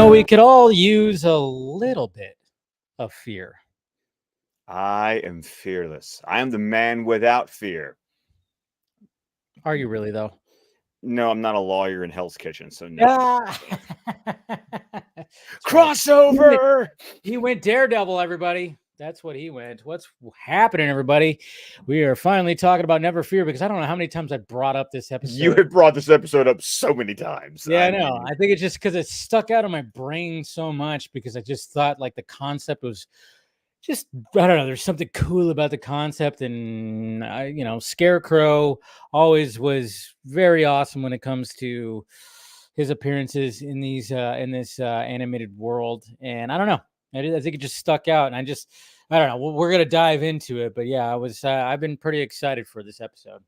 We could all use a little bit of fear. I am fearless. I am the man without fear. Are you really, though? No, I'm not a lawyer in Hell's Kitchen, so no. Ah! That's right. Crossover! He went Daredevil, everybody. That's what he went. What's happening, everybody? We are finally talking about Never Fear because I don't know how many times I brought up this You episode. have brought this episode up so many times. Yeah, I know. I think it's just because it stuck out in my brain so much because I just thought like the concept was just, I don't know, there's something cool about the concept. And Scarecrow always was very awesome when it comes to his appearances in this animated world. And I don't know, I think it just stuck out. And I don't know, we're gonna dive into it, but yeah, I've been pretty excited for this episode.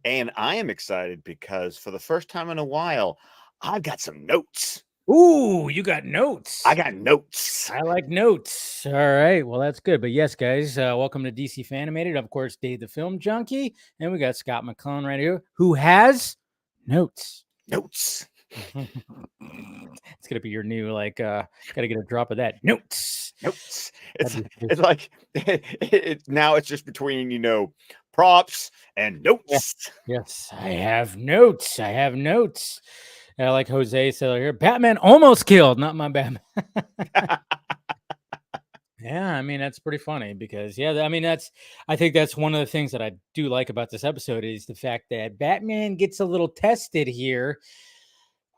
And I am excited because for the first time in a while, I've got some notes. Ooh, you got notes. I got notes. I like notes. All right. Well, that's good. But yes, guys, welcome to DC Fan-imated. Of course, Dave the Film Junkie. And we got Scott McClellan right here who has notes. It's going to be your new, got to get a drop of that. Notes. It's like, now it's just between, props and notes. Yes, I have notes. And I like Jose said here, Batman almost killed, not my Batman. Yeah, I mean, that's pretty funny because, I think that's one of the things that I do like about this episode is the fact that Batman gets a little tested here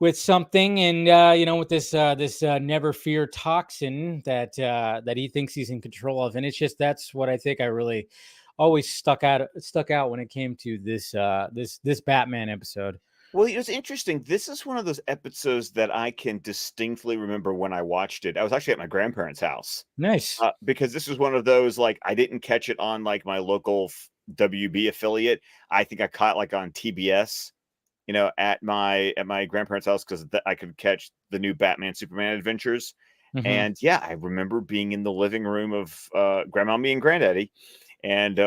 with something. And, with this Never Fear toxin that he thinks he's in control of. And that's what I think I really always stuck out when it came to this Batman episode. Well, it was interesting. This is one of those episodes that I can distinctly remember when I watched it. I was actually at my grandparents' house. Nice. Because this was one of those, I didn't catch it on my local WB affiliate. I think I caught on TBS, at my grandparents' house because I could catch the new Batman Superman adventures. Mhm. And yeah, I remember being in the living room of Grandma, me, and Granddaddy, and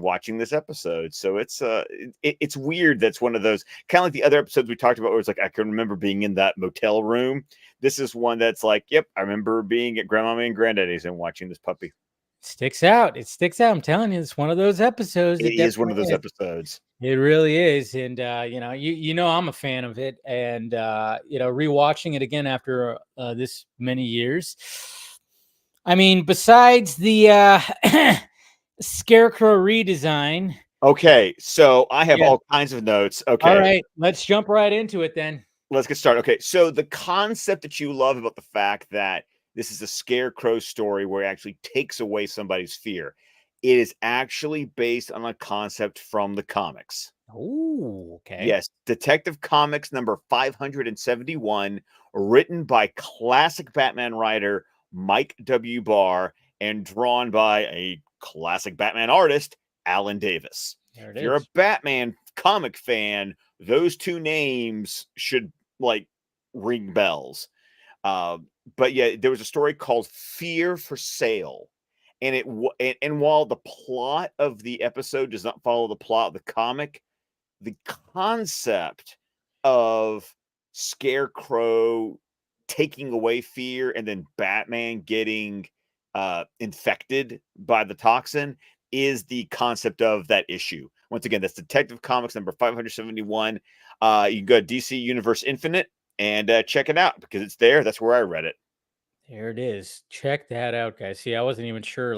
watching this episode. So it's weird. That's one of those kind of like the other episodes we talked about where it's I can remember being in that motel room. This is one that's yep, I remember being at Grandma and Granddaddy's and watching this puppy. Sticks out. It sticks out. I'm telling you, it's one of those episodes. It is one of those episodes. It really is. And I'm a fan of it. And rewatching it again after this many years. I mean, besides the Scarecrow redesign. Okay, so I have all kinds of notes. Okay. All right, let's jump right into it then. Let's get started. Okay, so the concept that you love about the fact that this is a Scarecrow story where it actually takes away somebody's fear. It is actually based on a concept from the comics. Oh, okay. Yes, Detective Comics number 571, written by classic Batman writer Mike W. Barr and drawn by a classic Batman artist, Alan Davis. If you're a Batman comic fan, those two names should ring bells. But yeah, there was a story called Fear for Sale. And while the plot of the episode does not follow the plot of the comic, the concept of Scarecrow taking away fear and then Batman getting infected by the toxin is the concept of that issue. Once again, that's Detective Comics number 571. You can go to DC Universe Infinite and check it out because it's there. That's where I read it. There it is. Check that out, guys. See, I wasn't even sure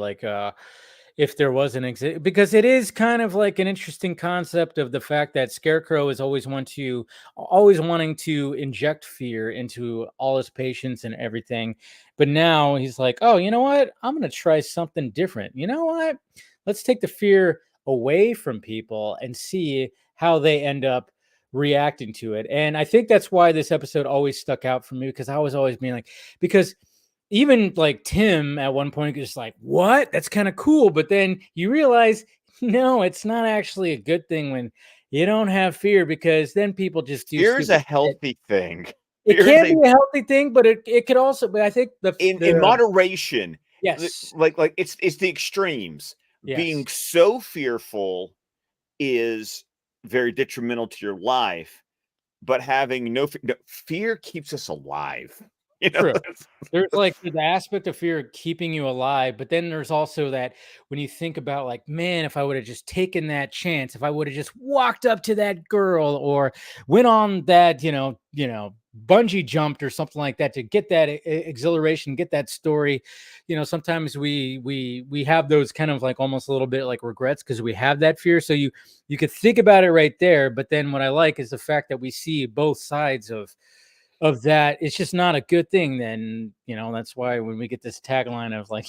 if there was an exit because it is kind of like an interesting concept of the fact that Scarecrow is always wanting to inject fear into all his patients and everything. But now he's like, oh, you know what? I'm going to try something different. You know what? Let's take the fear away from people and see how they end up reacting to it. And I think that's why this episode always stuck out for me because I was always being because even Tim at one point is what? That's kind of cool. But then you realize, no, it's not actually a good thing when you don't have fear because then people just do. Fear's a healthy thing. It can be a healthy thing, but it could also, but I think in moderation. Yes. It's the extremes. Yes. Being so fearful is very detrimental to your life, but having no fear keeps us alive. You know, True. There's, like, the aspect of fear keeping you alive, but then there's also that when you think about, like, "Man, if I would've just taken that chance, if I would've just walked up to that girl or went on that, bungee jumped or something like that to get that exhilaration, get that story." Sometimes we have those kind of, like, almost a little bit like regrets because we have that fear, so you could think about it right there, but then what I like is the fact that we see both sides of that. It's just not a good thing. Then that's why when we get this tagline of like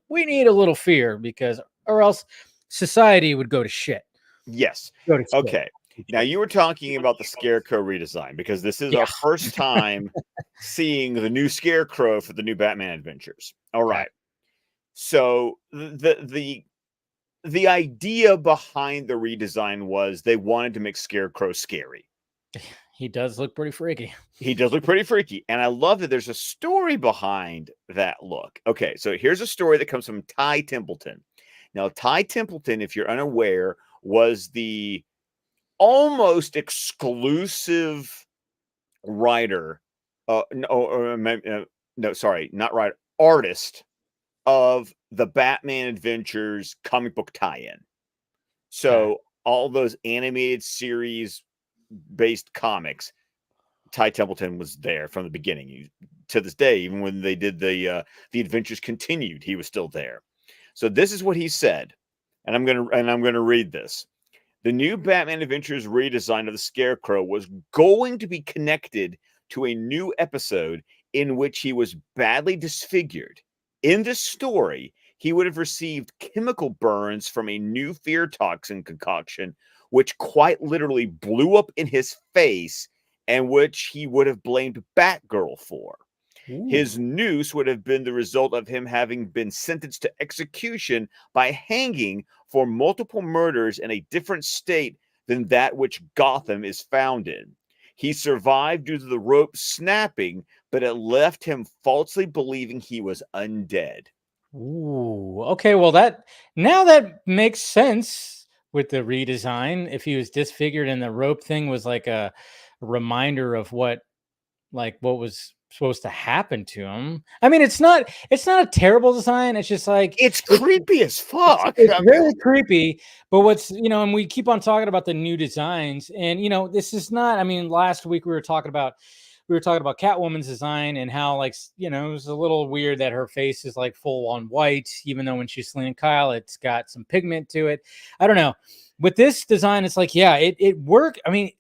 we need a little fear because or else society would go to shit. yes. Go to shit. Okay. Now you were talking about the Scarecrow redesign because this is Yeah, our first time seeing the new Scarecrow for the new Batman adventures. All right. exactly. So the idea behind the redesign was they wanted to make Scarecrow scary. He does look pretty freaky. He does look pretty freaky. And I love that there's a story behind that look. Okay, so here's a story that comes from Ty Templeton. Now, Ty Templeton, if you're unaware, was the almost exclusive writer, no, sorry, not writer, artist of the Batman Adventures comic book tie-in. Okay. So all those animated series based comics, Ty Templeton was there from the beginning. To this day, even when they did the Adventures Continued, he was still there. So this is what he said, and I'm gonna read this. The new Batman Adventures redesign of the Scarecrow was going to be connected to a new episode in which he was badly disfigured. In this story, he would have received chemical burns from a new fear toxin concoction, which quite literally blew up in his face and which he would have blamed Batgirl for. His Ooh. noose would have been the result of him having been sentenced to execution by hanging for multiple murders in a different state than that which Gotham is found in. He survived due to the rope snapping, but it left him falsely believing he was undead. Ooh. Okay. Well, that makes sense with the redesign. If he was disfigured and the rope thing was like a reminder of what was supposed to happen to him. I mean, it's not a terrible design. It's just like It's it, creepy as it's fuck. it's I mean, very creepy. But and we keep on talking about the new designs, and this is not. I mean, last week we were talking about Catwoman's design and how it was a little weird that her face is like full on white, even though when she's Selena Kyle, it's got some pigment to it. I don't know. With this design, it's like it worked. I mean,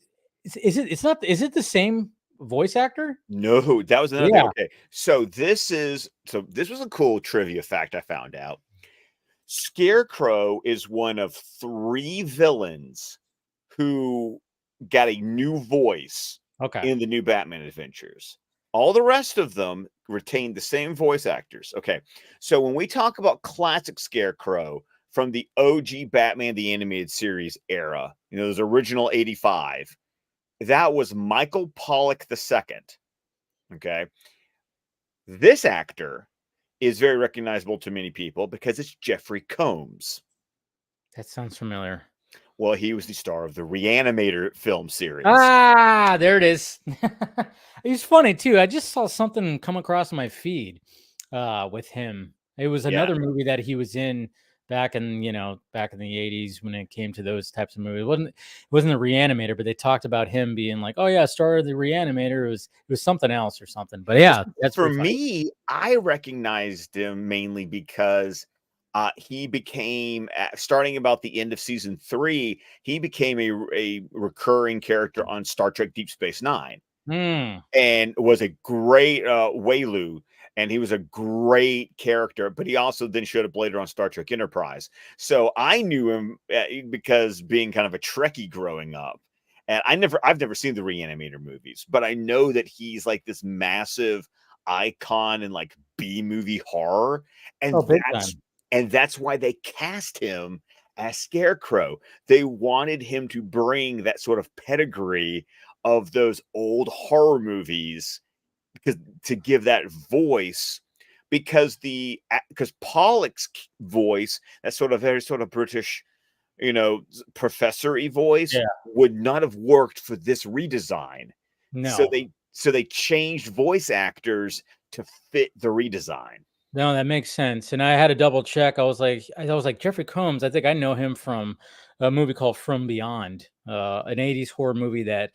is it? It's not. Is it the same voice actor? no, that was another thing. Yeah. Okay, so this was a cool trivia fact I found out. Scarecrow is one of three villains who got a new voice Okay. in the new Batman adventures. All the rest of them retained the same voice actors. Okay. So when we talk about classic Scarecrow from the OG Batman the Animated Series era, those original 85, that was Michael Pollock II. Okay. This actor is very recognizable to many people because it's Jeffrey Combs. That sounds familiar. Well, he was the star of the Reanimator film series. Ah, there it is. He's funny too. I just saw something come across my feed with him. It was Yeah. another movie that he was in back in the 80s when it came to those types of movies. It wasn't a Reanimator, but they talked about him being like, "Oh yeah, star of the Reanimator." It was something else or something. But Well, yeah, that's for pretty funny. me, I recognized him mainly because he became, starting about the end of season 3, he became a recurring character on Star Trek Deep Space Nine Hmm. and was a great Waylu. And he was a great character, but he also then showed up later on Star Trek Enterprise. So I knew him because being kind of a Trekkie growing up. And I've never seen the Reanimator movies, but I know that he's like this massive icon in like B movie horror. Oh, And big that's time. and that's why they cast him as Scarecrow. They wanted him to bring that sort of pedigree of those old horror movies because to give that voice because Pollock's voice, that sort of very sort of British, professor-y voice Yeah. would not have worked for this redesign. So No. So they changed voice actors to fit the redesign. No, that makes sense. And I had to double check. I was like Jeffrey Combs. I think I know him from a movie called From Beyond, an '80s horror movie that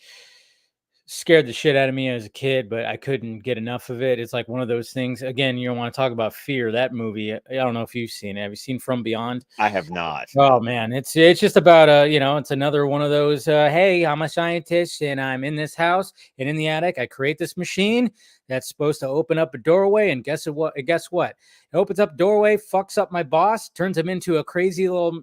scared the shit out of me as a kid, but I couldn't get enough of it. It's like one of those things. Again, you don't want to talk about fear. That movie, I don't know if you've seen it. Have you seen From Beyond? I have not. Oh man, it's just about it's another one of those. Hey, I'm a scientist and I'm in this house and in the attic. I create this machine that's supposed to open up a doorway, and guess what? Guess what? It opens up doorway, fucks up my boss, turns him into a crazy little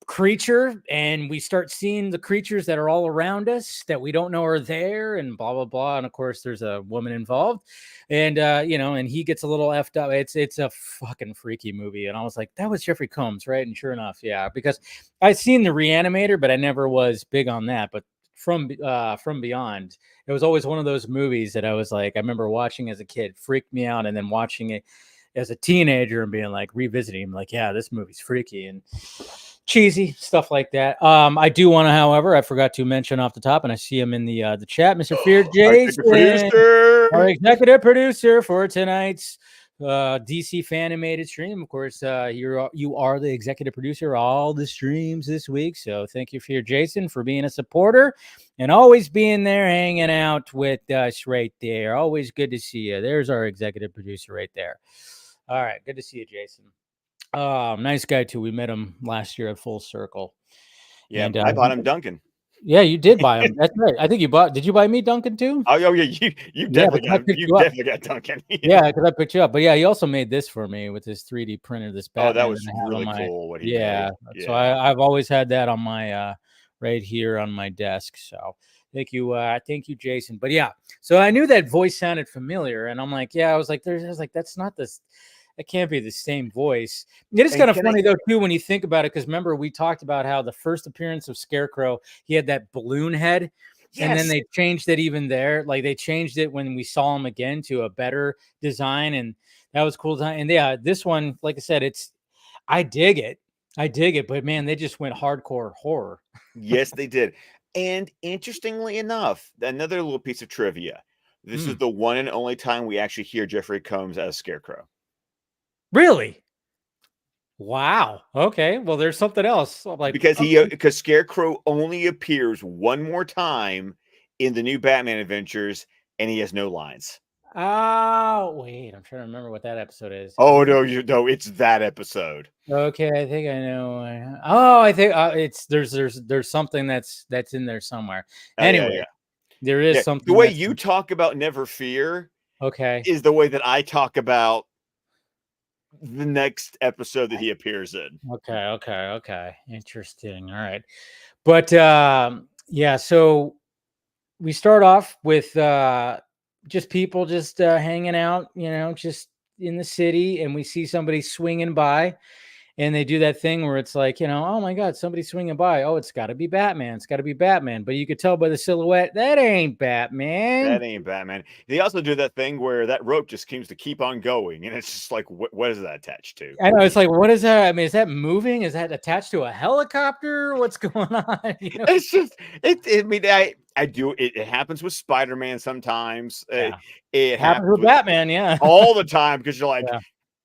creature, and we start seeing the creatures that are all around us that we don't know are there, and blah blah blah. And of course there's a woman involved, and and he gets a little effed up. It's a fucking freaky movie. And I was like, that was Jeffrey Combs, right? And sure enough, yeah, because I'd seen The Reanimator, but I never was big on that. But from Beyond, it was always one of those movies that I was like, I remember watching as a kid, freaked me out, and then watching it as a teenager and being like, revisiting him, like, yeah, this movie's freaky and cheesy stuff like that. I do want to, however, I forgot to mention off the top, and I see him in the chat, Mr. Fear Our executive Jason, producer. our executive producer for tonight's DC fan-imated stream. Of course, you are the executive producer of all the streams this week, so thank you, Fear Jason, for being a supporter and always being there, hanging out with us right there. Always good to see you. There's our executive producer right there. All right, good to see you, Jason. Nice guy too. We met him last year at Full Circle. Yeah, And I bought him Duncan. yeah, you did buy him. That's right. I think you bought. Did you buy me Duncan too? Oh yeah, you definitely got Duncan. Yeah, because I picked you up. But yeah, he also made this for me with his 3D printer. This Batman. Oh, that was really cool. What he made. Yeah. Yeah. So I've always had that on my right here on my desk. So thank you, Jason. But yeah, so I knew that voice sounded familiar, and I'm like, yeah, I was like, that's not this. It can't be the same voice. It is kind of funny though too when you think about it, because remember we talked about how the first appearance of Scarecrow, he had that balloon head, and then they changed it even there. Like they changed it when we saw him again to a better design, and that was cool. And yeah, this one, like I said, I dig it, but man, they just went hardcore horror. Yes, they did. And interestingly enough, another little piece of trivia. This is the one and only time we actually hear Jeffrey Combs as Scarecrow. Really? Wow. Okay. Well, there's something else. I'm like, because Scarecrow only appears one more time in the new Batman Adventures, and he has no lines. Oh, wait. I'm trying to remember what that episode is. Oh no, it's that episode. Okay, I think I know. Oh, I think it's there's something that's in there somewhere. Anyway, there is something. The way you talk about Never Fear, okay, is the way that I talk about the next episode that he appears in. Okay. Interesting. All right. But yeah, so we start off with just people just hanging out, just in the city, and we see somebody swinging by, and they do that thing where it's like, oh my God, somebody's swinging by. Oh, it's got to be Batman. It's got to be Batman. But you could tell by the silhouette, that ain't Batman. That ain't Batman. They also do that thing where that rope just seems to keep on going. And it's just like, what is that attached to? I know. It's like, what is that? I mean, is that moving? Is that attached to a helicopter? What's going on? It's just, I do. It happens with Spider-Man sometimes. Yeah. It happens with Batman. Yeah. All the time. Because you're like,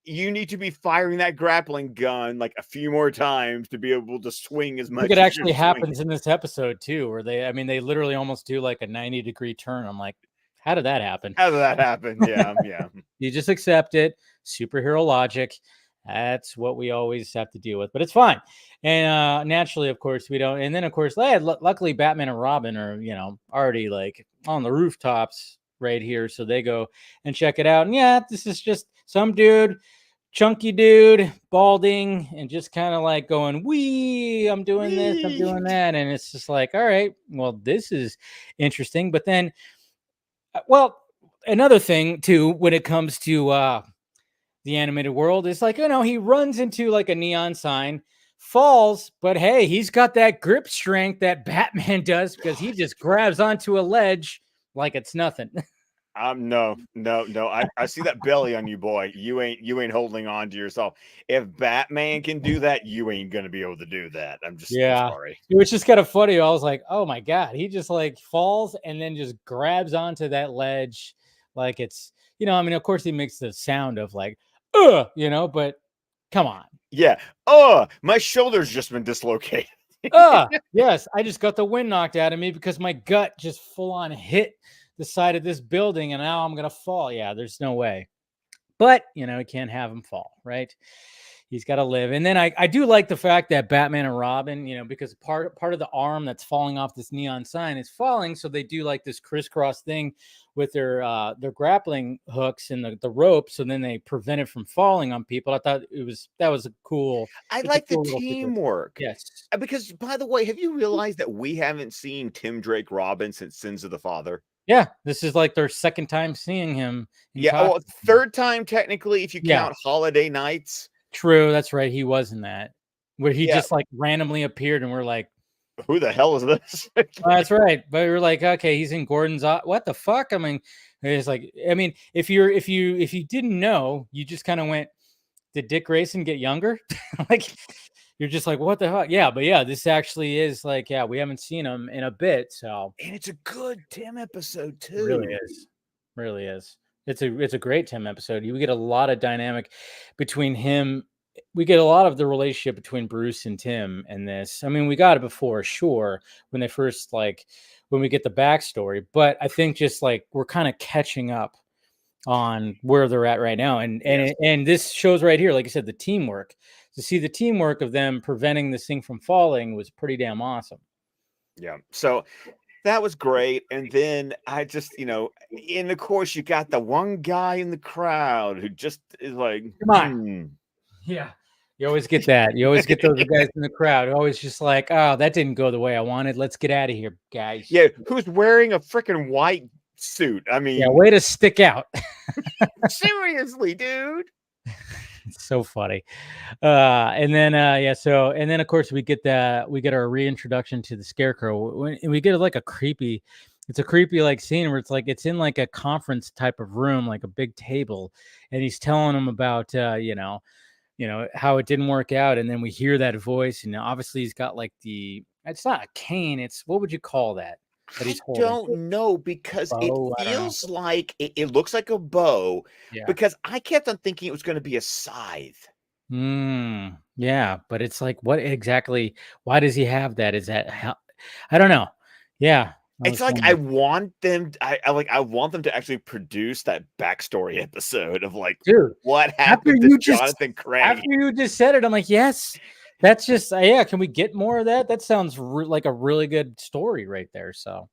you need to be firing that grappling gun like a few more times to be able to swing as much. It actually happens in this episode too, where they literally almost do like a 90-degree turn. I'm like, how did that happen? Yeah. You just accept it. Superhero logic. That's what we always have to deal with, but it's fine. And naturally, of course, we don't. And then, of course, luckily, Batman and Robin are, already like on the rooftops right here. So they go and check it out. And yeah, this is just some dude, chunky dude, balding, and just kind of like going, I'm doing this, I'm doing that. And it's just like, all right, well, this is interesting. But then, well, another thing too, when it comes to the animated world, is like, he runs into like a neon sign, falls, but hey, he's got that grip strength that Batman does, because he just grabs onto a ledge like it's nothing. No, no, no. I see that belly on you, boy. You ain't holding on to yourself. If Batman can do that, you ain't gonna be able to do that. I'm Yeah. sorry. It was just kind of funny. I was like, oh my God. He just like falls and then just grabs onto that ledge like it's, I mean, of course he makes the sound of like, but come on. Yeah. Oh, my shoulder's just been dislocated. Yes. I just got the wind knocked out of me because my gut just full on hit the side of this building and now I'm going to fall. Yeah. There's no way. But, you can't have him fall, right? He's got to live. And then I do like the fact that Batman and Robin, because part of the arm that's falling off this neon sign is falling. So they do like this crisscross thing with their grappling hooks and the rope. So then they prevent it from falling on people. I thought that was a cool, I it's a like the cool little sequence. teamwork. Yes. Because, by the way, have you realized that we haven't seen Tim Drake Robin since Sins of the Father? Yeah. This is like their second time seeing him in Yeah. Oh, costume. third time technically, if you Yeah. count Holiday Nights. True. That's right. He was in that where he Yeah. just like randomly appeared and we're like, Who the hell is this? that's right. But we're like, okay, he's in Gordon's. What the fuck? I mean, it's like, I mean, if you didn't know, you just kind of went, did Dick Grayson get younger? Like, you're just like, what the fuck? Yeah, but yeah, this actually is like, yeah, we haven't seen him in a bit, so And it's a good Tim episode it really too. is, really is. It's a great Tim episode. You get a lot of dynamic between him. We get a lot of the relationship between Bruce and Tim in this. I mean, we got it before, sure, when they first when we get the backstory, but I think just like we're kind of catching up on where they're at right now, and Yes. and this shows right here, like I said, the teamwork. To see the teamwork of them preventing this thing from falling was pretty damn awesome. Yeah. So that was great. And then I just, and of course, you got the one guy in the crowd who just is like, Come on. Yeah. You always get that. You always get those guys in the crowd who always just like, oh, that didn't go the way I wanted. Let's get out of here, guys. Yeah, who's wearing a freaking white suit? I Yeah, mean, way to stick out. seriously, dude. It's so funny. And then and then of course we get our reintroduction to the Scarecrow. And we get like it's a creepy like scene where it's like it's in like a conference type of room, like a big table, and he's telling them about how it didn't work out, and then we hear that voice, and obviously he's got like it's not a cane, it's what would you call that I he's holding? don't know because it Bow? I don't know. feels like it looks like a bow Yeah. because I kept on thinking it was going to be a scythe. Yeah, but it's like, what exactly? Why does he have that? Is that how? I don't know. Yeah, I It's was like I wondering. want them. I want them to actually produce that backstory episode of like Dude, what after happened to you just Jonathan Craig. after you just said it, I'm like, yes, that's just yeah. Can we get more of that? That sounds like a really good story right there. So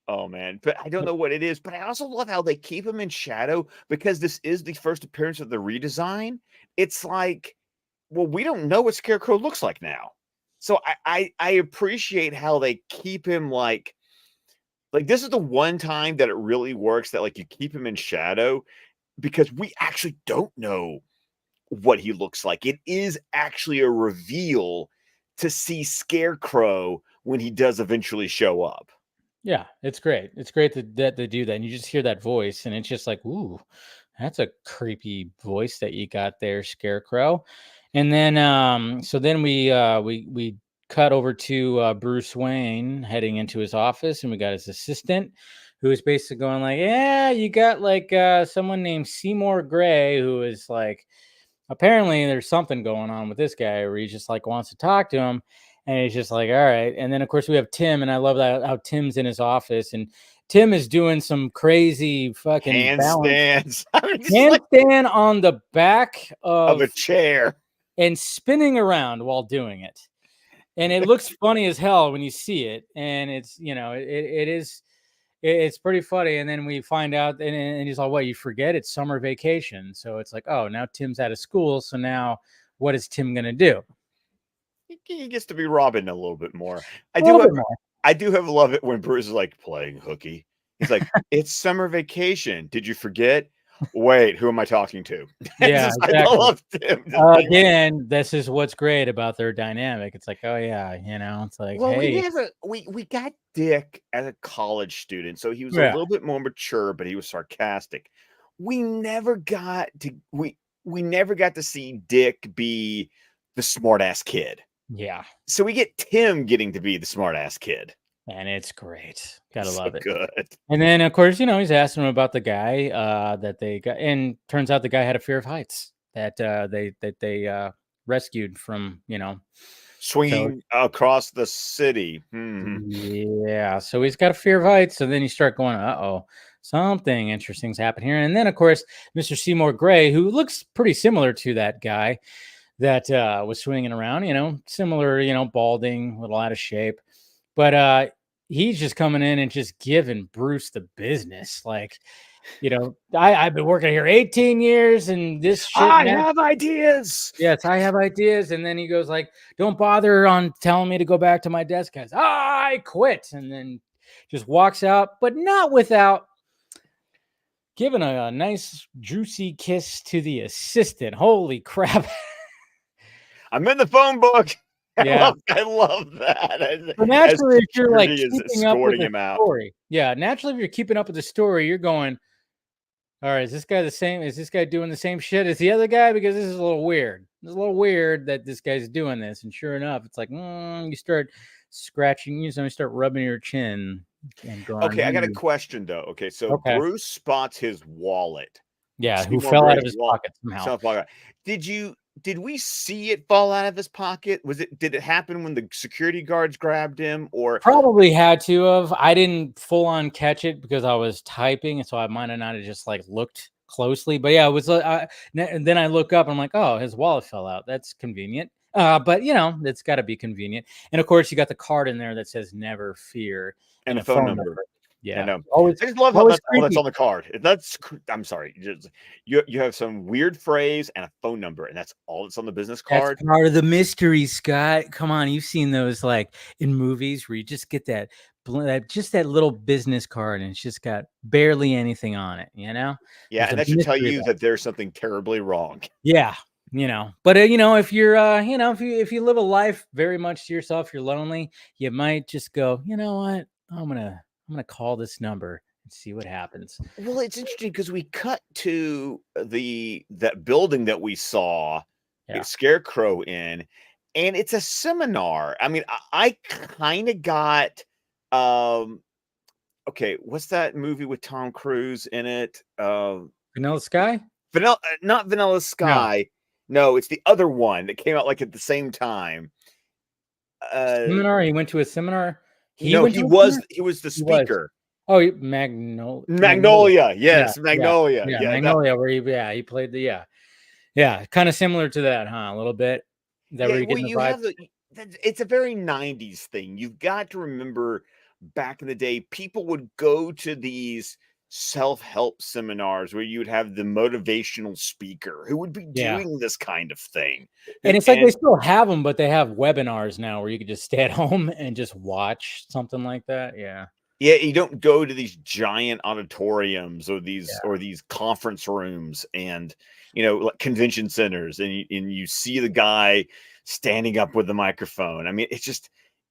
Oh man, but I don't know what it is. But I also love how they keep him in shadow because this is the first appearance of the redesign. It's like, well, we don't know what Scarecrow looks like now. So I appreciate how they keep him like this is the one time that it really works that like you keep him in shadow because we actually don't know what he looks like. It is actually a reveal to see Scarecrow when he does eventually show up. yeah, it's great. It's great that they do that, and you just hear that voice, and it's just like, ooh, that's a creepy voice that you got there, Scarecrow. And then, so then we cut over to Bruce Wayne heading into his office, and we got his assistant, who is basically going like, yeah, you got like someone named Seymour Gray, who is like, apparently there's something going on with this guy where he just like wants to talk to him. And he's just like, all right. And then of course we have Tim, and I love that how Tim's in his office, and Tim is doing some crazy fucking balance Handstands. I mean, just like handstand on the back of of a chair. and spinning around while doing it. And it looks funny as hell when you see it. And it's, it's pretty funny. And then we find out, and he's like, what, you forget it's summer vacation. So it's like, oh, now Tim's out of school. So now what is Tim going to do? He gets to be Robin a little bit more. A little bit more. I do have love it when Bruce is like playing hooky. He's like, it's summer vacation. Did you forget? Wait, who am I talking to? It's Yeah, just, I exactly. love Tim just being like, Again, this is what's great about their dynamic. It's like, oh yeah, it's like, well, hey, we got Dick as a college student, so he was a yeah, little bit more mature, but he was sarcastic. We never got to we never got to see Dick be the smartass kid. yeah, So we get Tim getting to be the smartass kid. and it's great. Gotta So love it. good. And then, of course, he's asking him about the guy that they got, and turns out the guy had a fear of heights that they rescued from. So Swinging across the city. Hmm. yeah, so he's got a fear of heights. So then you start going, oh, something interesting's happened here. And then, of course, Mr. Seymour Gray, who looks pretty similar to that guy that was swinging around. Similar, balding, a little out of shape, but he's just coming in and just giving Bruce the business. Like, I've been working here 18 years and this shit. I have ideas. Yes, I have ideas. And then he goes like, don't bother on telling me to go back to my desk, guys. I quit. And then just walks out, but not without giving a nice juicy kiss to the assistant. Holy crap. I'm in the phone book. Yeah. I love that. So As naturally, if you're like security is keeping up with escorting the him out. story, yeah, naturally, if you're keeping up with the story, you're going, all right, is this guy the same? Is this guy doing the same shit as the other guy? Because this is a little weird. It's a little weird that this guy's doing this. And sure enough, it's like, you start scratching, you start rubbing your chin and going, Okay, I got a question though. Okay, so okay. Bruce spots his wallet. Yeah, who Seymour fell out Gray's of his wallet. pocket somehow. Sounds like did we see it fall out of his pocket? Did it happen when the security guards grabbed him, or Probably had to have. I didn't full on catch it because I was typing, and so I might have not have just like looked closely. But yeah, it was. And then I look up, and I'm like, oh, his wallet fell out. That's convenient. But it's got to be convenient. And of course, you got the card in there that says "Never Fear" and and a a phone phone number? number. I Yeah, know. always, I just love how always that's all that's creepy. on the card. I'm sorry. You have some weird phrase and a phone number, and that's all that's on the business That's card. part of the mystery, Scott. Come on, you've seen those like in movies where you just get that little business card and it's just got barely anything on it. Yeah, There's and a that should tell mystery you about that there's something terribly wrong. yeah, But if you're if you live a life very much to yourself, you're lonely, you might just go, you know what? I'm gonna call this number and see what happens. Well, it's interesting because we cut to that building that we saw Yeah. Scarecrow in, and it's a seminar. I mean, I kind of got okay, what's that movie with Tom Cruise in it? Vanilla Sky? Vanilla, not Vanilla No. Sky. No, it's the other one that came out like at the same time. Uh, Seminar? He went to a seminar? He no, went to a seminar? he was the He was. speaker. Oh, Magnolia. Magnolia, Yeah, yes, yeah, Magnolia. yeah, Yeah, that Magnolia, where he played yeah, kind of similar to that, huh? A little bit. That yeah, where you well, getting the you vibe? have it's a very 90s thing. You've got to remember back in the day, people would go to these self-help seminars where you would have the motivational speaker who would be Yeah. doing this kind of thing. And it's like they still have them, but they have webinars now where you could just stay at home and just watch something like that. Yeah. Yeah, you don't go to these giant auditoriums or Yeah. these conference rooms and like convention centers, and you see the guy standing up with the microphone. I mean,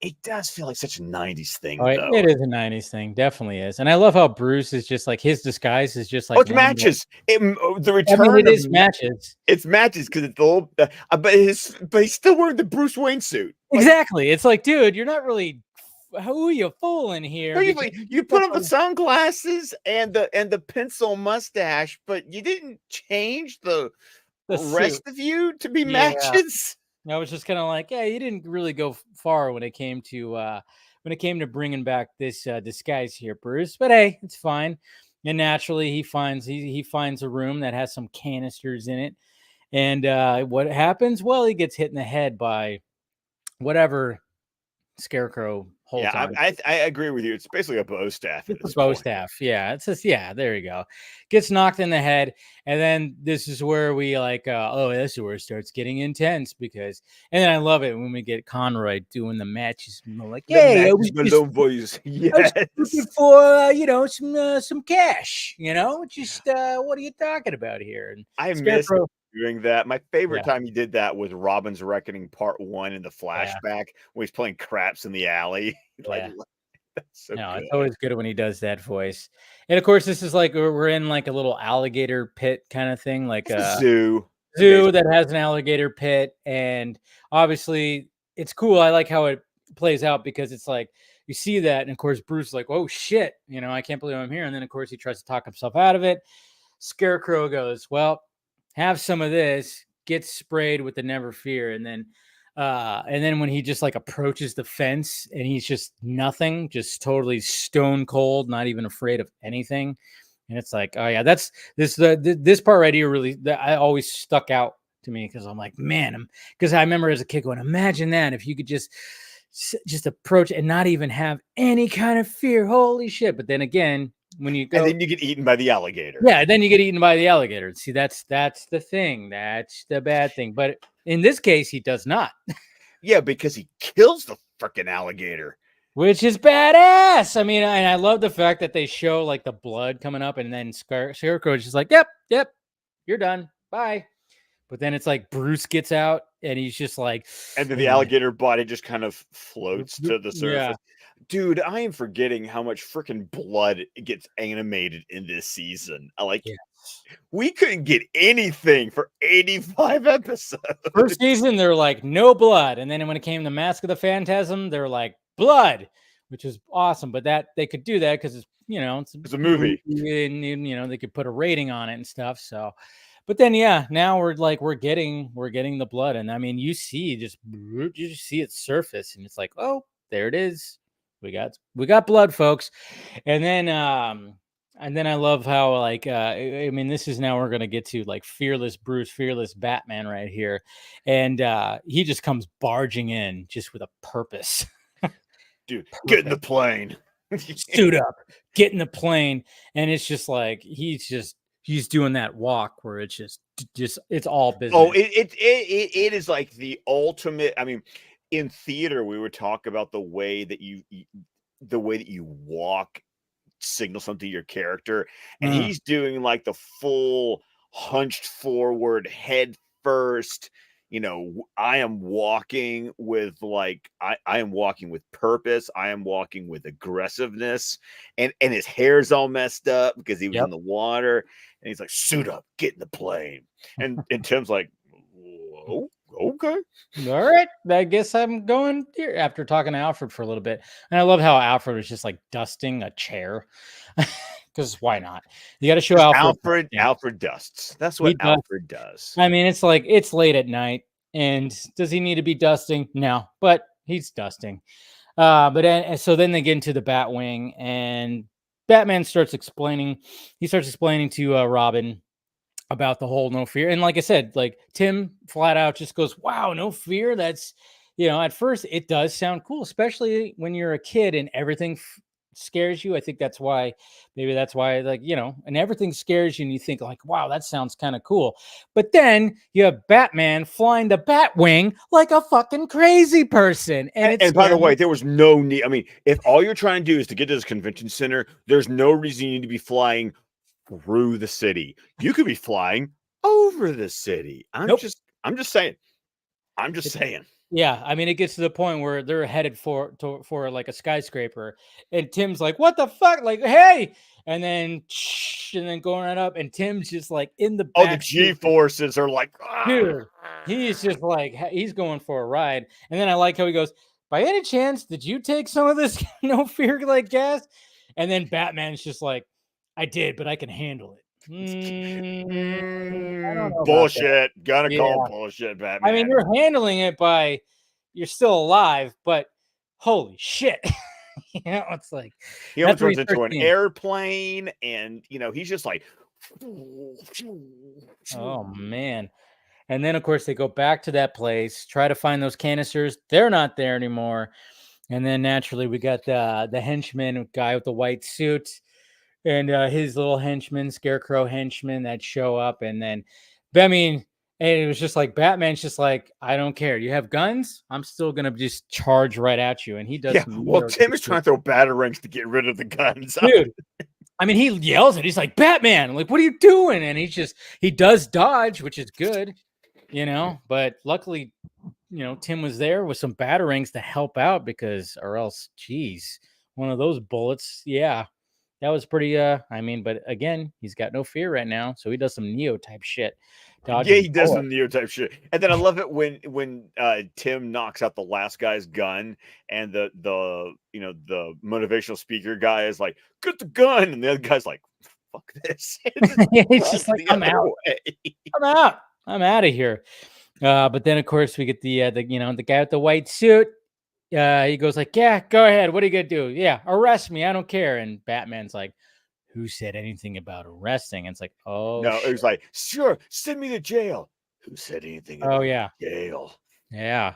it does feel like such a 90s Oh, thing though. it is a 90s thing. Definitely is. And I love how Bruce is just like his disguise is just Oh, like it's matches. The I mean, return it of is matches. it's matches because it's the old, but he's still wearing the Bruce Wayne suit. Like, Exactly. It's like, dude, you're not really who are you fooling here? Because you you put got on the sunglasses and the pencil mustache, but you didn't change the the suit. rest of you to be Yeah. matches. I was just kind of like, yeah, you didn't really go far when it came to bringing back this disguise here, Bruce. But hey, it's fine. And naturally, he finds a room that has some canisters in it. And what happens? Well, he gets hit in the head by whatever Scarecrow whole Yeah, time. I agree with you. It's basically a bow staff at It's a this bow point. staff. Yeah, it's just there you go. Gets knocked in the head, and then this is where we like, oh, this is where it starts getting intense because, and then I love it when we get Conroy doing the matches, and like, The hey, Magnus Malone voice. I was Yes. looking for some cash, just what are you talking about here? And I miss Scarecrow, doing that. My favorite yeah, time he did that was Robin's Reckoning Part 1 in the yeah, flashback when he's playing craps in the alley. I yeah. love that's so No, it's good. always good when he does that voice. And of course, this is like we're in like a little alligator pit kind of thing, like It's a zoo, zoo that basically. has an alligator pit, and obviously it's cool. I like how it plays out because it's like you see that, and of course Bruce is like, oh shit, I can't believe I'm here. And then of course he tries to talk himself out of it. Scarecrow goes, well, have some of this, gets sprayed with the never fear, and then when he just like approaches the fence and he's just nothing, just totally stone cold, not even afraid of anything. And it's like, oh yeah, that's this part right here really that I always stuck out to me because I'm like, man, because I remember as a kid going, imagine that if you could just approach and not even have any kind of fear. Holy shit. But then again, when you And go, then you get eaten by the alligator. yeah, then you get eaten by the alligator. See, that's the thing. That's the bad thing. But in this case, he does not, Yeah, because he kills the freaking alligator. which is badass. I mean, and I love the fact that they show like the blood coming up, and then Scarecrow is just like, "Yep, yep, you're done, bye." But then it's like Bruce gets out, and he's just like, And then the and then, alligator body just kind of floats to the yeah, surface. Dude, I am forgetting how much freaking blood gets animated in this season. yeah. We couldn't get anything for 85 episodes. First season, they're like no blood, and then when it came to Mask of the Phantasm, they're like blood, which is awesome. But that they could do that because it's a It's a movie, movie. and they could put a rating on it and stuff. So, but then yeah, now we're getting the blood, and I mean you just see it surface, and it's like, oh, there it is. We got blood, folks. And then I love how like I mean this is now we're gonna get to like fearless Bruce, fearless Batman right here. And he just comes barging in just with a purpose. Dude, get in the Purpose. plane. Suit up, get in the plane. And it's just like he's doing that walk where it's just it's all Oh, business. it is like the ultimate. I mean, in theater, we would talk about the way that you walk signal something to your character, and Mm, he's doing like the full hunched forward, head first. I am walking with I am walking with purpose. I am walking with aggressiveness, and his hair's all messed up because he was in yep. the water, and he's like, "Suit up, get in the plane." And Tim's like, "Whoa, okay." All right, I guess I'm going here after talking to Alfred for a little bit. And I love how Alfred was just like dusting a chair because why not? You got to show Because Alfred Alfred dusting. Alfred dusts. That's what He does. Alfred does. I mean, it's like it's late at night, and does he need to be dusting? No, but he's dusting. So then they get into the Batwing, and Batman starts explaining. He starts explaining to Robin about the whole no fear. And like I said, like Tim flat out just goes, wow, no fear. At first it does sound cool, especially when you're a kid and everything scares you. I think maybe that's why, like, and everything scares you and you think, like, wow, that sounds kind of cool. But then you have Batman flying the Batwing like a fucking crazy person. And it's And by the scary. way, there was no need. I mean, if all you're trying to do is to get to this convention center, there's no reason you need to be flying through the city. You could be flying over the city. Nope. I'm just saying. I'm just saying. Yeah, I mean, it gets to the point where they're headed for like a skyscraper, and Tim's like, "What the fuck?" Like, "Hey!" And then going right up, and Tim's just like in the Oh, the back G seat, forces are like, dude. He's just like he's going for a ride. And then I like how he goes, "By any chance, did you take some of this no fear like gas?" And then Batman's just like, "I did, but I can handle it." I don't know about that. bullshit. Gonna Yeah. call bullshit, I mean, Batman. you're handling it by you're still alive, but holy shit. It's like He almost that's where runs you start into an seeing, airplane, and he's just like, oh man. And then of course they go back to that place, try to find those canisters. They're not there anymore. And then naturally we got the henchman guy with the white suit and his little henchmen, Scarecrow henchmen that show up. And then, but I mean, and it was just like Batman's just like, I don't care. You have guns? I'm still gonna just charge right at you. And he does Yeah, some well, Neo Tim is type trying to throw batarangs to get rid of the guns. shit. Dude. I mean, he yells it. He's like, Batman, like, what are you doing? And he does dodge, which is good, but luckily, Tim was there with some batarangs to help out because, or else, geez, one of those bullets. Yeah, that was pretty, I mean, but again, he's got no fear right now. So he does some Neo type shit, Yeah, dodging he does bullets. some Neo type shit, and then I love it when Tim knocks out the last guy's gun, and the motivational speaker guy is like, "Get the gun," and the other guy's like, "Fuck this!" And just It's runs just like, the I'm other out. way. I'm out. I'm out of here. But then, of course, we get the guy with the white suit. He goes like, "Yeah, go ahead. What are you gonna do? Yeah, arrest me. I don't care." And Batman's like, "Who said anything about arresting?" And it's like, "Oh No, it shit. was like, "Sure, send me to jail." Who said anything Oh about yeah, jail? yeah."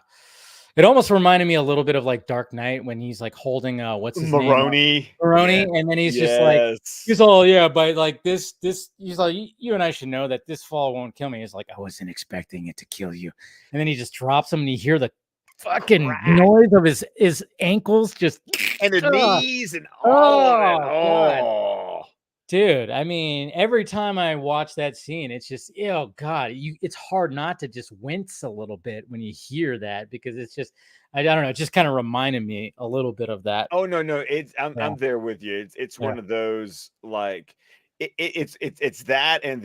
It almost reminded me a little bit of like Dark Knight when he's like holding what's his name, Maroni. Maroni, Yes, and then he's just like, yes. he's all, yeah, but like this. He's like, you and I should know that this fall won't kill me. He's like, I wasn't expecting it to kill you, and then he just drops him, and you hear the fucking Crack. noise of his ankles just. And the knees and all of it. Oh god, Oh. dude! I mean, every time I watch that scene, it's just, oh god, it's hard not to just wince a little bit when you hear that because it's just, I don't know, it just kind of reminded me a little bit of that. Oh, no, it's Yeah, I'm there with you. It's yeah, one of those, like, it's that and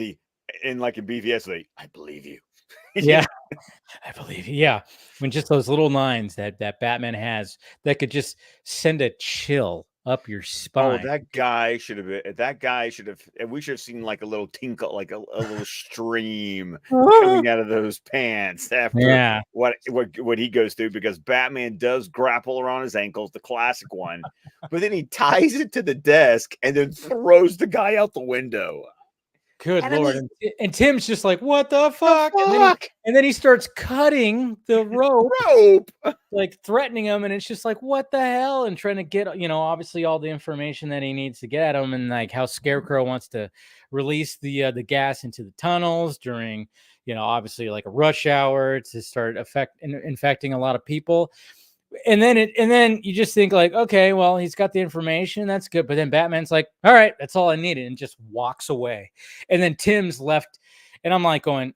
like in BVS, like, "I believe you." You yeah. know? I believe, yeah. When just those little lines that Batman has that could just send a chill up your Oh, spine. that guy should have, and we should have seen, like, a little tinkle, like a little stream Ah. coming out of those pants after Yeah, what he goes through, because Batman does grapple around his ankles, the classic one, but then he ties it to the desk and then throws the guy out the window. good And I lord. mean, And Tim's just like, what the the fuck? fuck? And then he starts cutting the rope, Rope. like threatening him, and it's just like, what the hell? And trying to get, obviously all the information that he needs to get at him, and like how Scarecrow wants to release the gas into the tunnels during, obviously like a rush hour to start infecting a lot of people. And then you just think like, okay, well, he's got the information, that's good. But then Batman's like, all right, that's all I needed, and just walks away. And then Tim's left, and I'm like going,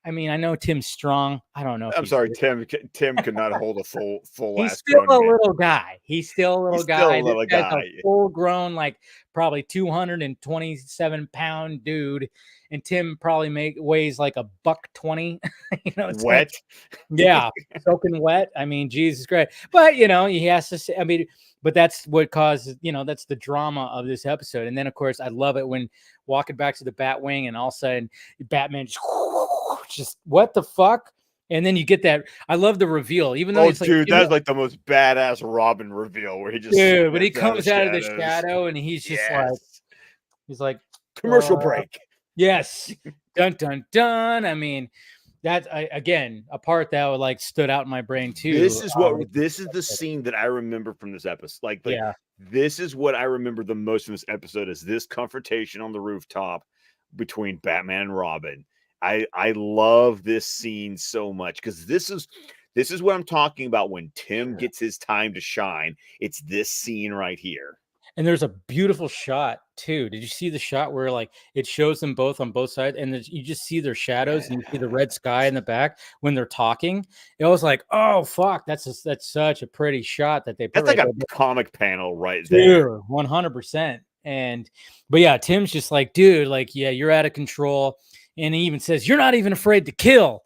I mean, I know Tim's strong. I don't know if I'm he's sorry, Tim could not hold a full he's ass still grown a man. little guy. He's still a little He's still a guy. This little guy's a guy. full grown, like probably 227-pound dude. And Tim probably weighs like a buck 20. It's kind of, Wet. yeah, soaking wet. I mean, Jesus Christ. But he has to say, I mean, but that's what causes, that's the drama of this episode. And then of course I love it when walking back to the Batwing and all of a sudden Batman just what the fuck? And then you get that. I love the reveal, even though Oh, it's like, dude, that's like the most badass Robin reveal where he just dude, but he steps out of the comes out of the shadows. shadow and he's just like, Yes. he's like, Commercial break. yes, dun dun dun. I mean, that again, a part that would like stood out in my brain too. This is the scene that I remember from this episode. Like Yeah, this is what I remember the most from this episode, is this confrontation on the rooftop between Batman and Robin. I love this scene so much because this is what I'm talking about when Tim gets his time to shine. It's this scene right here. and there's a beautiful shot too. Did you see the shot where like it shows them both on both sides, and you just see their shadows, and you see the red sky in the back when they're talking? It was like, oh fuck, that's such a pretty shot that they put That's right like there. a comic panel right there. Dude, 100%. But yeah, Tim's just like, dude, like, yeah, you're out of control. And he even says, you're not even afraid to kill.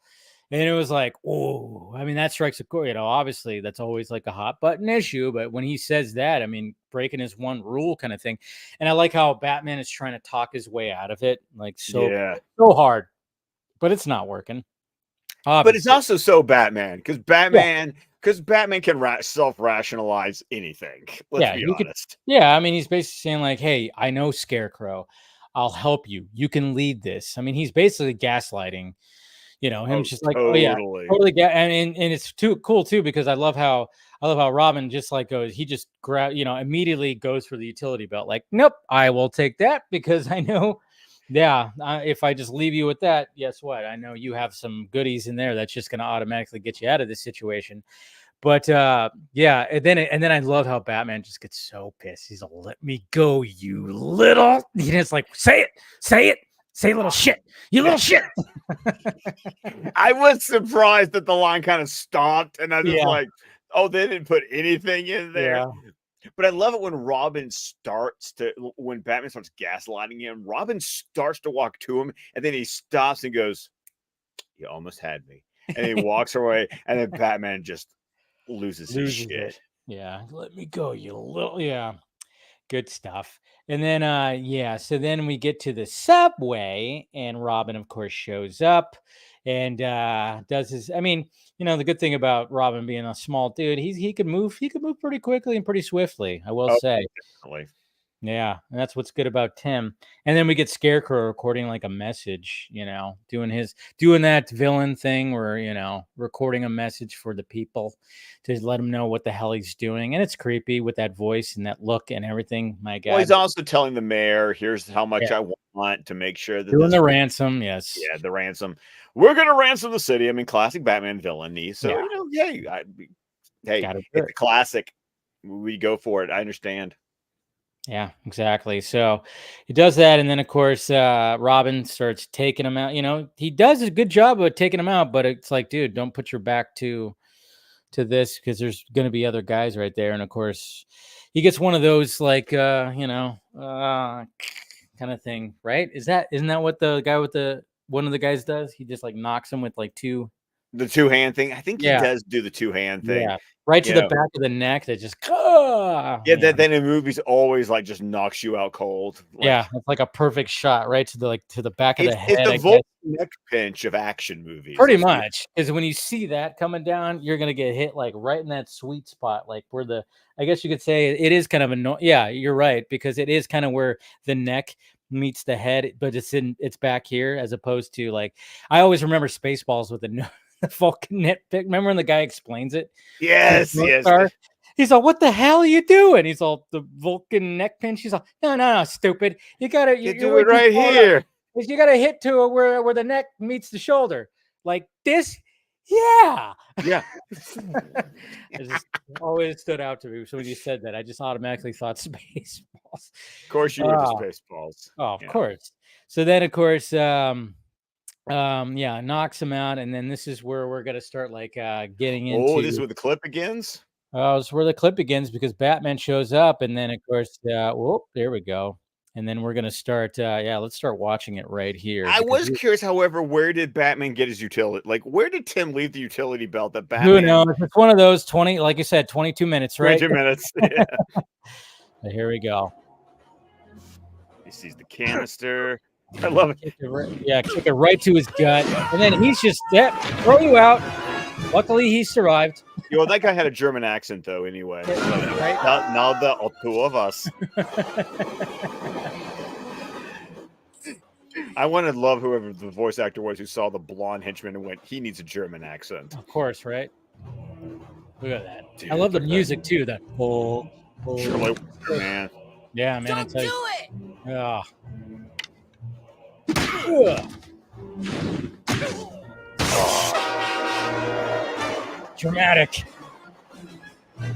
And it was like, oh, I mean, that strikes a chord. Obviously, that's always like a hot button issue. But when he says that, I mean, breaking his one rule kind of thing. And I like how Batman is trying to talk his way out of it, like Yeah. so hard, but it's not working. But it's Obviously. also so Batman, because Batman can self-rationalize anything. Let's Yeah, be he could. honest. Yeah, I mean, he's basically saying like, "Hey, I know Scarecrow. I'll help you. You can lead this." I mean, he's basically gaslighting, him Oh, just like, oh yeah, totally. totally get, and it's too cool too because I love how Robin just like goes, he just immediately goes for the utility belt, like, nope, I will take that because I know, yeah, if I just leave you with that, guess what? I know you have some goodies in there that's just going to automatically get you out of this situation. But yeah, and then I love how Batman just gets so pissed. He's like, "Let me go, you little." It's like, say it, little shit, you little shit. I was surprised that the line kind of stopped, and I was Yeah, like, "Oh, they didn't put anything in there." yeah. But I love it when when Batman starts gaslighting him. Robin starts to walk to him, and then he stops and goes, "You almost had me," and he walks away, and then Batman just loses his Loses it. shit. Yeah, let me go, you little. Yeah, good stuff. And then yeah, so then we get to the subway, and Robin of course shows up and does his, I mean, the good thing about Robin being a small dude, he could move pretty quickly and pretty swiftly, I will Oh, say. definitely. Yeah, and that's what's good about Tim. And then we get Scarecrow recording like a message, doing that villain thing where, recording a message for the people to let him know what the hell he's doing. And it's creepy with that voice and that look and everything. My Well, he's God. also telling the mayor, "Here's how much Yeah. I want to make sure that Doing this." the ransom. Yes. Yeah, the ransom. We're gonna ransom the city. I mean, classic Batman villainy. So Yeah. hey, Gotta do it's it. a classic. We go for it. I understand. Yeah, exactly. So he does that, and then of course Robin starts taking him out. He does a good job of taking him out, but it's like, dude, don't put your back to this because there's going to be other guys right there. And of course, he gets one of those like kind of thing, right? Isn't that what the guy with the one of the guys does? He just like knocks him with like two. The two-hand thing. I think he Yeah, does do the two-hand thing. yeah, right to You the know, back of the neck. That just yeah, yeah. that then in movies always like just knocks you out cold. Yeah, Like it's like a perfect shot right to the back of the it's head, the I Volk guess. neck pinch of action movies. Pretty Is the much, because when you see that coming down, you're gonna get hit like right in that sweet spot, like where I guess you could say it is kind of yeah, you're right, because it is kind of where the neck meets the head, but it's back here as opposed to like I always remember Spaceballs with the, the Vulcan net pick. Remember when the guy explains it to the yes, North yes. Star? He's all, "What the hell are you doing?" He's all, "The Vulcan neck pinch." He's all, "No, no, no, stupid. You gotta, You you're do way it too right far up. here. You gotta hit to where the neck meets the shoulder, like this." Yeah. Yeah. It just always stood out to me. So when you said that, I just automatically thought Spaceballs. Of course you were to Oh, Spaceballs. oh, of Yeah. course. So then, of course, yeah, knocks him out, and then this is where we're gonna start like getting Oh, this is into. where the clip begins? It's where the clip begins because Batman shows up, and then of course, whoop, there we go, and then we're gonna start. Yeah, let's start watching it right here I because was curious, however, where did Batman get his utility? Like, where did Tim leave the utility belt that who Batman knows? It's one of those 20, like you said, 22 minutes, right? 22 minutes? Yeah. Here we go. He sees the canister. I love it. Kick it right to his gut, and then he's just throw you out. Luckily, he survived. You know, that guy had a German accent, though, anyway. So, Right? now the two of us. I want to love whoever the voice actor was who saw the blonde henchman and went, he needs a German accent. Of course, right? Look at that. Dude, I love the look at that. music too. That Shirley, man. yeah, man. I Don't tell do you. it! Yeah. Dramatic.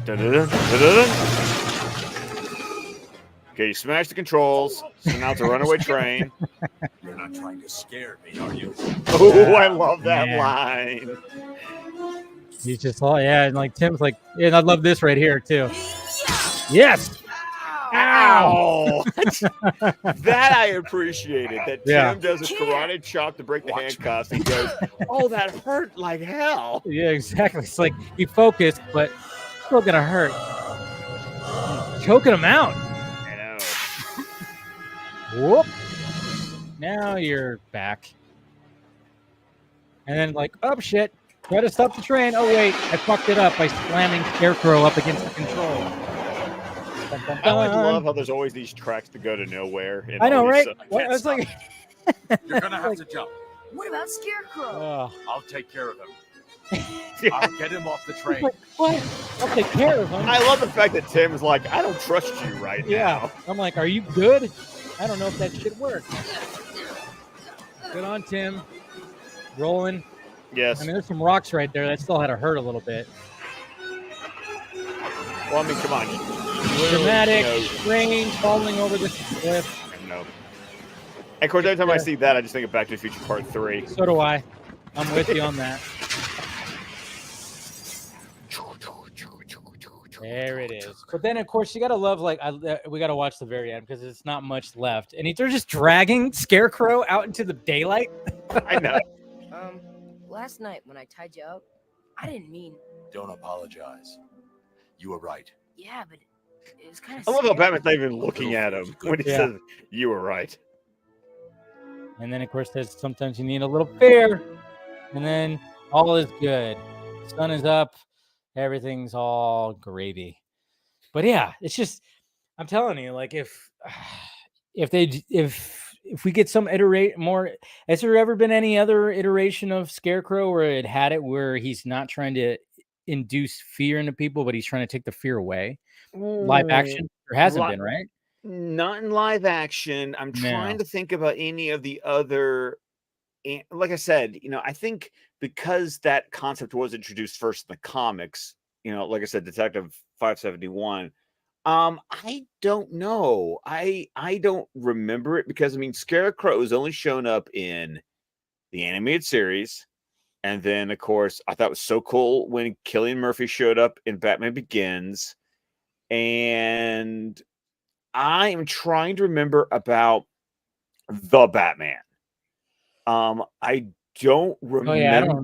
Dun-dun-dun, dun-dun-dun. Okay, you smash the controls. So now it's a runaway train. You're not trying to scare me, are you? Oh, I love that Man. line. He's just and like Tim's like, yeah, and I love this right here too. Yes. Ow! That I appreciated. That Yeah. Tim does a karate chop to break the handcuffs and goes, "Oh, that hurt like hell." Yeah, exactly. It's like he focused, but still gonna hurt. Choking him out. I know. Whoop. Now you're back. And then like, oh shit. Try to stop the train. Oh wait, I fucked it up by slamming Scarecrow up against the control. Dun, dun, I always dun. love how there's always these tracks to go to nowhere. in I know, all right? these, What? I was like, You're gonna have to jump. What about Scarecrow? Oh. I'll take care of him. I'll get him off the train. Like, what? I'll take care of him. I love the fact that Tim is like, I don't trust you right now. I'm like, are you good? I don't know if that shit works. Good on Tim. Rolling. Yes. I mean, there's some rocks right there that still had to hurt a little bit. Well, I mean, come on. Dramatic, strange, falling over this cliff. No. And of course, every time I see that, I just think of Back to the Future Part 3. So do I. I'm with you on that. There it is. But then, of course, you gotta love we gotta watch the very end because there's not much left, and they're just dragging Scarecrow out into the daylight. I know. Last night when I tied you up, I didn't mean. Don't apologize. You were right. Yeah, but it was kind of. I love how Batman's not even looking at him when he says, "You were right." And then, of course, there's sometimes you need a little fear, and then all is good. Sun is up. Everything's all gravy. But yeah, it's just, I'm telling you, like if we get some more, has there ever been any other iteration of Scarecrow where it had it where he's not trying to induce fear into people, but he's trying to take the fear away? Live action? There hasn't been, right? Not in live action. I'm trying to think about any of the other. Like I said, I think because that concept was introduced first in the comics, like I said, Detective 571. I don't know. I don't remember it because Scarecrow has only shown up in the animated series, and then of course I thought it was so cool when Cillian Murphy showed up in Batman Begins, and I am trying to remember about the Batman. I don't remember. Oh yeah, I don't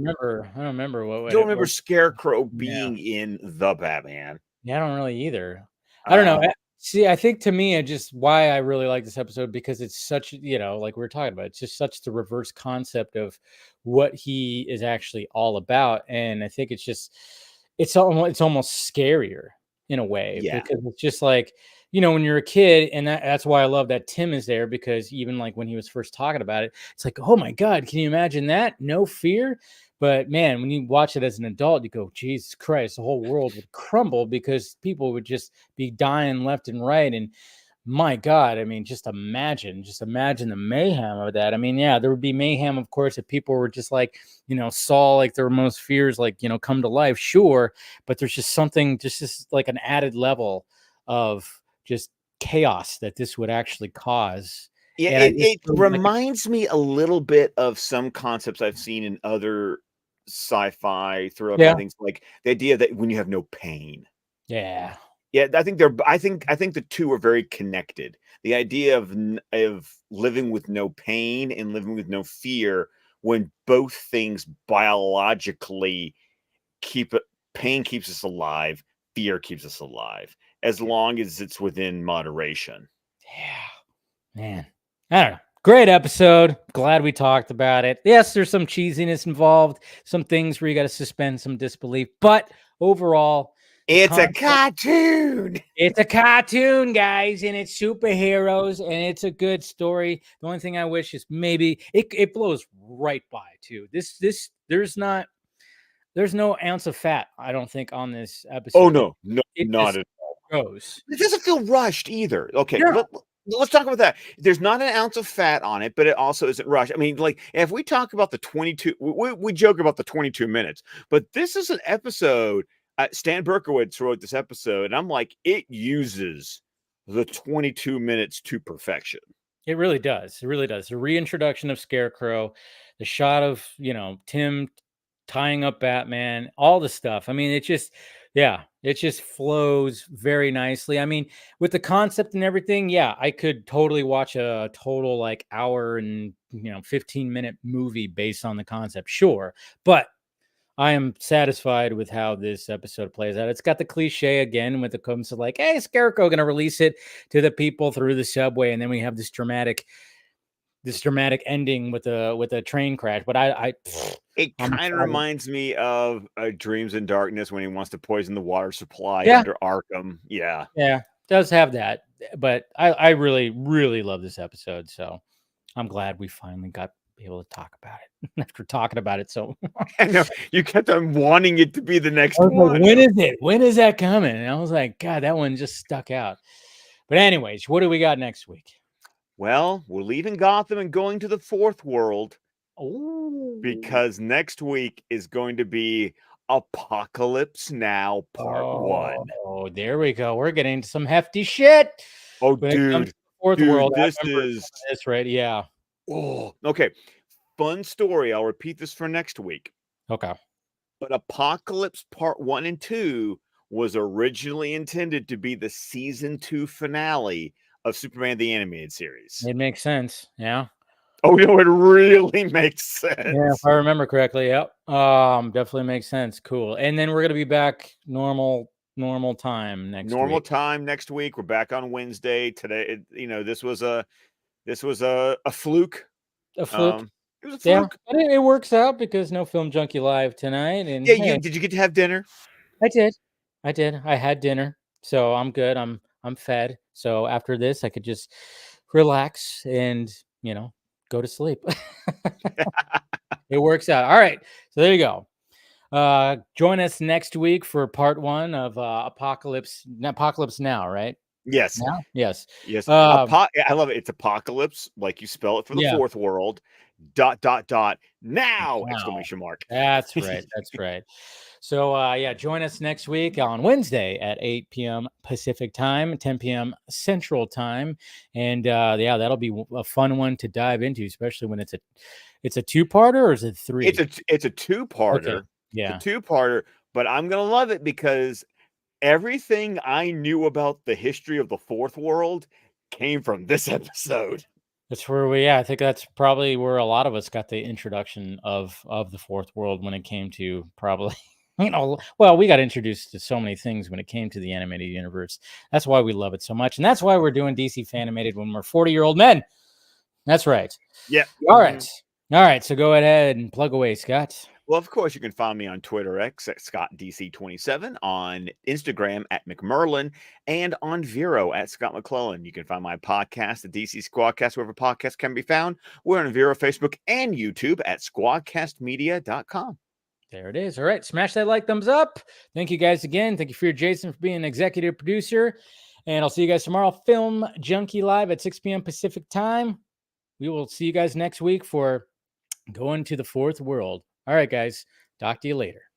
remember what. I don't remember Scarecrow being in the Batman. Yeah, I don't really either. I don't know. See, I think to me, why I really like this episode because it's such, like we were talking about, it's just such the reverse concept of what he is actually all about, and I think it's almost scarier in a way because it's just like. When you're a kid, and that's why I love that Tim is there because even like when he was first talking about it, it's like, oh my God, can you imagine that? No fear. But man, when you watch it as an adult, you go, Jesus Christ, the whole world would crumble because people would just be dying left and right. And my God, just imagine the mayhem of that. There would be mayhem, of course, if people were just like, saw like their most fears, like, come to life. Sure. But there's just something, just like an added level of just chaos that this would actually cause. Yeah, it reminds me a little bit of some concepts I've seen in other sci-fi thriller things, like the idea that when you have no pain. Yeah, I think the two are very connected. The idea of living with no pain and living with no fear, when both things biologically pain keeps us alive, fear keeps us alive. As long as it's within moderation. Yeah, man. I don't know. Great episode. Glad we talked about it. Yes, there's some cheesiness involved, some things where you got to suspend some disbelief, but overall, it's a cartoon. It's a cartoon, guys, and it's superheroes, and it's a good story. The only thing I wish is maybe it blows right by too. There's no ounce of fat, I don't think, on this episode. Oh no, not at all. It doesn't feel rushed either. Okay, let's talk about that. There's not an ounce of fat on it, but it also isn't rushed. Like if we talk about the 22, we joke about the 22 minutes, but this is an episode. Stan Berkowitz wrote this episode, and I'm like, it uses the 22 minutes to perfection. It really does. It really does. The reintroduction of Scarecrow, the shot of Tim tying up Batman, all the stuff. It just flows very nicely. With the concept and everything, I could totally watch a total like hour and 15-minute movie based on the concept. Sure. But I am satisfied with how this episode plays out. It's got the cliche again when it comes to like, hey, Scarecrow going to release it to the people through the subway. And then we have this dramatic ending with a train crash. But it kind of reminds me of Dreams in Darkness when he wants to poison the water supply under Arkham. Yeah, does have that. But I really, really love this episode. So I'm glad we finally got be able to talk about it after talking about it. So I know you kept on wanting it to be the next I was like, one. when is it? When is that coming? And I was like, God, that one just stuck out. But anyways, what do we got next week? Well, we're leaving Gotham and going to the fourth world Oh, because next week is going to be Apocalypse Now Part 1. Oh, there we go. We're getting into some hefty shit. Oh, When it comes dude. to the fourth world, I This remember is. some of this, right? Yeah. Oh, okay. Fun story. I'll repeat this for next week. Okay. But Apocalypse Part 1 and 2 was originally intended to be the season 2 finale of Superman the Animated Series. It makes sense. Yeah. Oh, no, it really makes Yeah, if sense. I remember correctly. Yep. Definitely makes sense. Cool. And then we're gonna be back normal time next Normal week. time next week. We're back on Wednesday. Today, this was a fluke. A fluke. It was a Yeah. fluke. But it works out because no Film Junkie Live tonight. And Yeah, hey, did you get to have dinner? I did. I did. I had dinner. So I'm good. I'm fed. So after this, I could just relax and, go to sleep. It works out. All right. So there you go. Join us next week for part 1 of Apocalypse Now, right? Yes. Now? Yes. Yes. Um, I love it. It's Apocalypse, like you spell it for the Yeah. fourth world. ... Now! Now. Exclamation mark. That's right. That's right. So join us next week on Wednesday at 8 p.m. Pacific time, 10 p.m. Central time. And that'll be a fun one to dive into, especially when it's a two-parter, or is it 3? It's a two-parter. Okay. Yeah. It's a two-parter, but I'm gonna love it because everything I knew about the history of the fourth world came from this episode. That's where I think that's probably where a lot of us got the introduction of the fourth world when it came to probably, well, we got introduced to so many things when it came to the animated universe. That's why we love it so much. And that's why we're doing DC Fan-imated when we're 40-year-old men. That's right. Yeah. All right. All right. So go ahead and plug away, Scott. Well, of course, you can find me on Twitter X at ScottDC27, on Instagram at McMerlin, and on Vero at Scott McClellan. You can find my podcast, the DC Squadcast, wherever podcasts can be found. We're on Vero, Facebook, and YouTube at squadcastmedia.com. There it is. All right. Smash that like, thumbs up. Thank you guys again. Thank you for your Jason for being an executive producer. And I'll see you guys tomorrow. Film Junkie Live at 6 p.m. Pacific time. We will see you guys next week for going to the fourth world. All right, guys. Talk to you later.